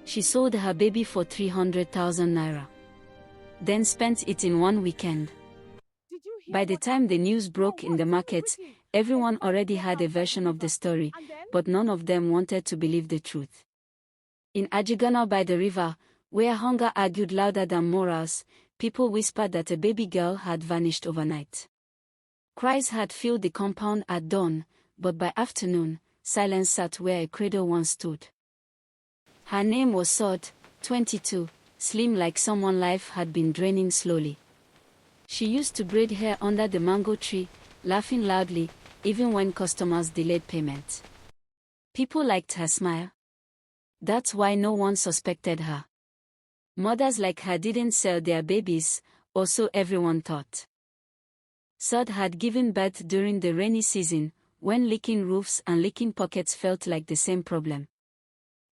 She sold her baby for 300,000 naira. Then spent it in one weekend. By the time the news broke in the markets, everyone already had a version of the story, but none of them wanted to believe the truth. In Ajigana by the river, where hunger argued louder than morals, people whispered that a baby girl had vanished overnight. Cries had filled the compound at dawn, but by afternoon, silence sat where a cradle once stood. Her name was Sod, 22, slim like someone life had been draining slowly. She used to braid hair under the mango tree, laughing loudly, even when customers delayed payment. People liked her smile. That's why no one suspected her. Mothers like her didn't sell their babies, or so everyone thought. Sod had given birth during the rainy season, when leaking roofs and leaking pockets felt like the same problem.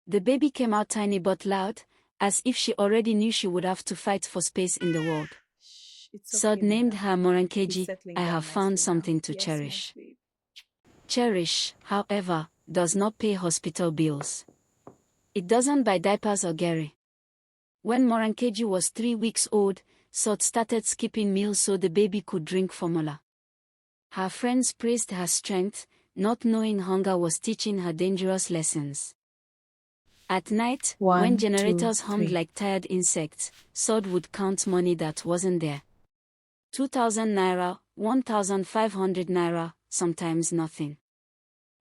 The baby came out tiny but loud, as if she already knew she would have to fight for space in the world. Sod named her Morankeji, I have found something to cherish. Cherish, however, does not pay hospital bills. It doesn't buy diapers or Gary. When Morankeji was 3 weeks old, Sod started skipping meals so the baby could drink formula. Her friends praised her strength, not knowing hunger was teaching her dangerous lessons. At night, when generators hummed like tired insects, Sod would count money that wasn't there. 2,000 naira, 1,500 naira, sometimes nothing.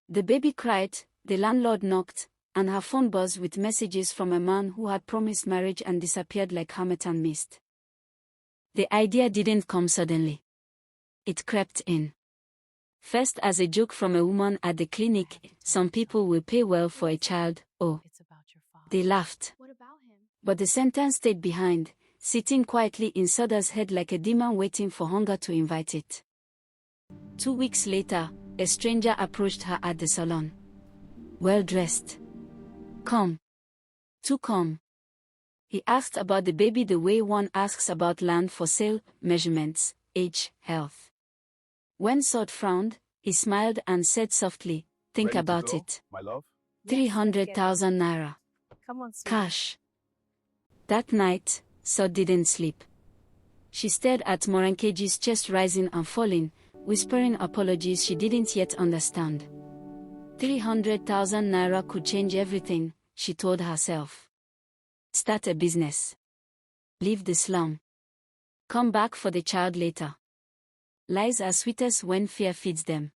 The baby cried, the landlord knocked, and her phone buzzed with messages from a man who had promised marriage and disappeared like Hamilton mist. The idea didn't come suddenly. It crept in. First as a joke from a woman at the clinic, some people will pay well for a child, oh. They laughed. But the sentence stayed behind, sitting quietly in Soda's head like a demon waiting for hunger to invite it. 2 weeks later, a stranger approached her at the salon. Well dressed. Come. To come. He asked about the baby the way one asks about land for sale, measurements, age, health. When Sod frowned, he smiled and said softly, think about it. 300,000 naira. Cash. That night, Sod didn't sleep. She stared at Morankeji's chest rising and falling, whispering apologies she didn't yet understand. 300,000 naira could change everything, she told herself. Start a business. Leave the slum. Come back for the child later. Lies are sweetest when fear feeds them.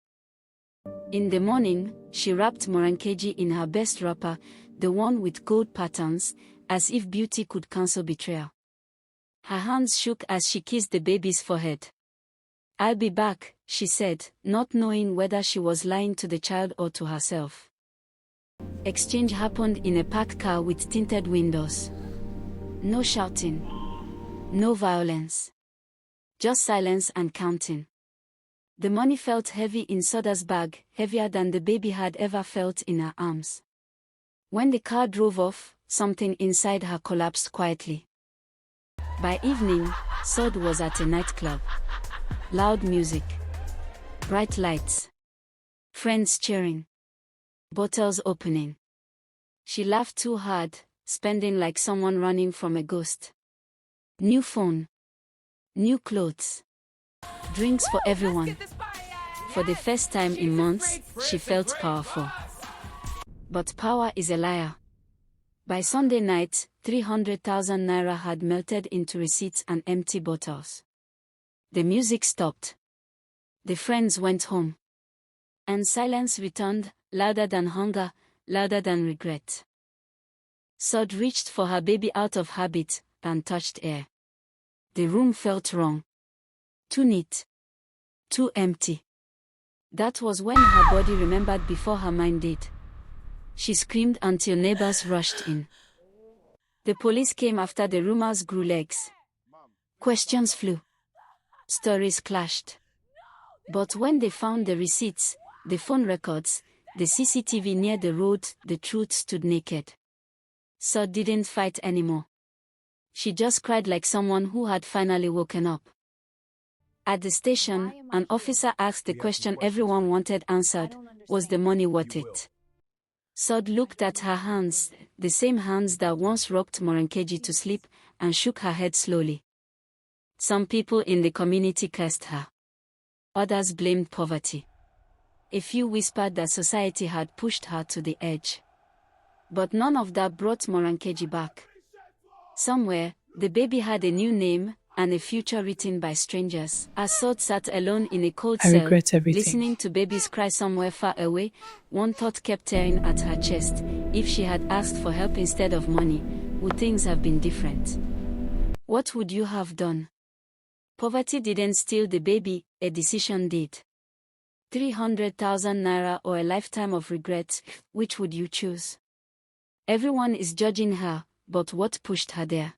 In the morning, she wrapped Morankeji in her best wrapper, the one with gold patterns, as if beauty could cancel betrayal. Her hands shook as she kissed the baby's forehead. I'll be back, she said, not knowing whether she was lying to the child or to herself. Exchange happened in a packed car with tinted windows. No shouting. No violence. Just silence and counting. The money felt heavy in Soda's bag, heavier than the baby had ever felt in her arms. When the car drove off, something inside her collapsed quietly. By evening, Sod was at a nightclub. Loud music. Bright lights. Friends cheering. Bottles opening. She laughed too hard, spending like someone running from a ghost. New phone. New clothes. Drinks for everyone. For the first time in months, she felt powerful. But power is a liar. By Sunday night, 300,000 naira had melted into receipts and empty bottles. The music stopped. The friends went home. And silence returned, louder than hunger, louder than regret. Sod reached for her baby out of habit, and touched air. The room felt wrong. Too neat. Too empty. That was when her body remembered before her mind did. She screamed until neighbors rushed in. The police came after the rumors grew legs. Questions flew. Stories clashed. But when they found the receipts, the phone records, the CCTV near the road, the truth stood naked. Sod didn't fight anymore. She just cried like someone who had finally woken up. At the station, an officer asked the question everyone wanted answered, was the money worth it? Sod looked at her hands, the same hands that once rocked Morenkeji to sleep, and shook her head slowly. Some people in the community cursed her. Others blamed poverty. A few whispered that society had pushed her to the edge. But none of that brought Morenkeji back. Somewhere, the baby had a new name, and a future written by strangers. As Sod sat alone in a cold cell, listening to babies cry somewhere far away, one thought kept tearing at her chest. If she had asked for help instead of money, would things have been different? What would you have done? Poverty didn't steal the baby, a decision did. 300,000 naira or a lifetime of regret, which would you choose? Everyone is judging her, but what pushed her there?